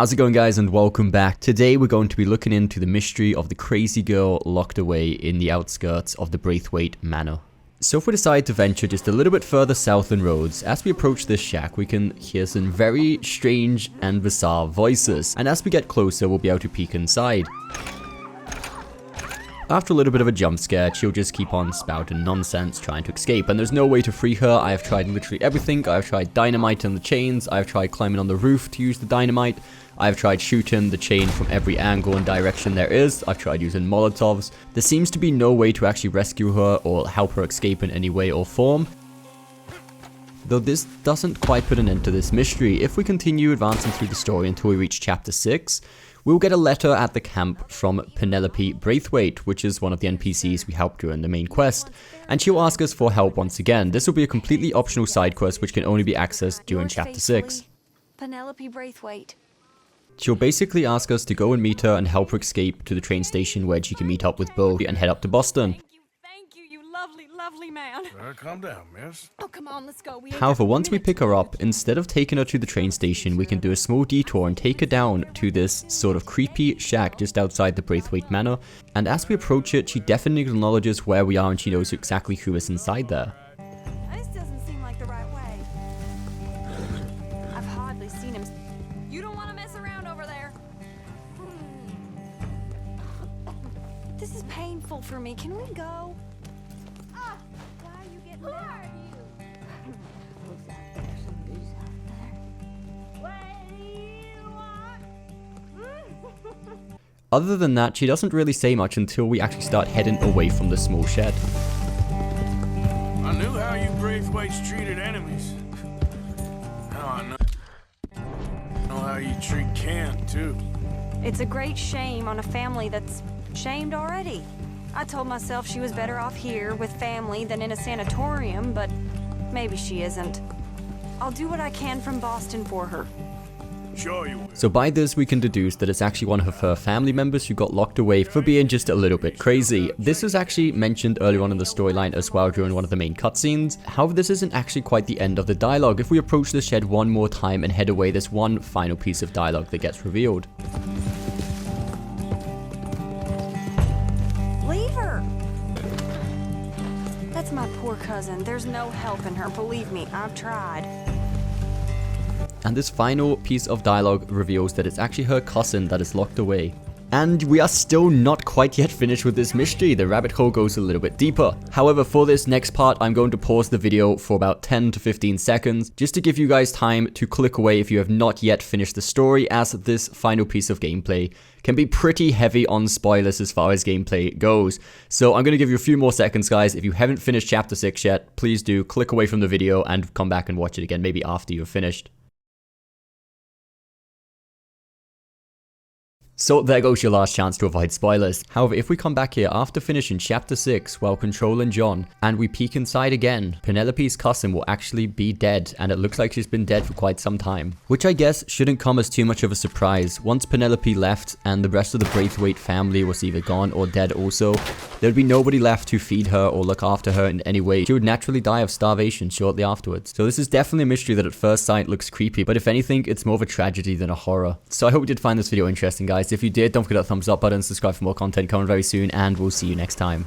How's it going, guys, and welcome back. Today we're going to be looking into the mystery of the crazy girl locked away in the outskirts of the Braithwaite Manor. So if we decide to venture just a little bit further south than roads, as we approach this shack we can hear some very strange and bizarre voices, and as we get closer we'll be able to peek inside. After a little bit of a jump scare, she'll just keep on spouting nonsense trying to escape, and there's no way to free her. I have tried literally everything. I've tried dynamite on the chains, I've tried climbing on the roof to use the dynamite, I've tried shooting the chain from every angle and direction there is, I've tried using molotovs. There seems to be no way to actually rescue her or help her escape in any way or form. Though this doesn't quite put an end to this mystery. If we continue advancing through the story until we reach chapter 6, we'll get a letter at the camp from Penelope Braithwaite, which is one of the NPCs we helped during the main quest, and she'll ask us for help once again. This will be a completely optional side quest which can only be accessed during chapter 6. Penelope Braithwaite. She'll basically ask us to go and meet her and help her escape to the train station where she can meet up with Bo and head up to Boston. Thank you, you lovely man. Calm down, miss. Oh, come on, let's go. However, once we pick her up, instead of taking her to the train station, we can do a small detour and take her down to this sort of creepy shack just outside the Braithwaite Manor. And as we approach it, she definitely acknowledges where we are and she knows exactly who is inside there. This doesn't seem like the right way. I've hardly seen him. You don't want to mess around over there. This is painful for me. Can we go? Ah, why are you getting down? Other than that, she doesn't really say much until we actually start heading away from the small shed. I knew how you Braithwaites treated enemies. Now I know how you treat Ken, too. It's a great shame on a family that's shamed already. I told myself she was better off here with family than in a sanatorium, but maybe she isn't. I'll do what I can from Boston for her. Sure you will. So by this we can deduce that it's actually one of her family members who got locked away for being just a little bit crazy. This was actually mentioned earlier on in the storyline as well during one of the main cutscenes. However, this isn't actually quite the end of the dialogue. If we approach the shed one more time and head away, there's one final piece of dialogue that gets revealed. Leave her! That's my poor cousin. There's no helping her. Believe me, I've tried. And this final piece of dialogue reveals that it's actually her cousin that is locked away. And we are still not quite yet finished with this mystery. The rabbit hole goes a little bit deeper. However, for this next part, I'm going to pause the video for about 10 to 15 seconds, just to give you guys time to click away if you have not yet finished the story, as this final piece of gameplay can be pretty heavy on spoilers as far as gameplay goes. So I'm going to give you a few more seconds, guys. If you haven't finished chapter 6 yet, please do click away from the video and come back and watch it again, maybe after you've finished. So there goes your last chance to avoid spoilers. However, if we come back here after finishing chapter 6 while controlling John, and we peek inside again, Penelope's cousin will actually be dead, and it looks like she's been dead for quite some time. Which I guess shouldn't come as too much of a surprise. Once Penelope left and the rest of the Braithwaite family was either gone or dead also, there would be nobody left to feed her or look after her in any way. She would naturally die of starvation shortly afterwards. So this is definitely a mystery that at first sight looks creepy, but if anything, it's more of a tragedy than a horror. So I hope you did find this video interesting, guys. If you did, don't forget that thumbs up button, subscribe for more content coming very soon, and we'll see you next time.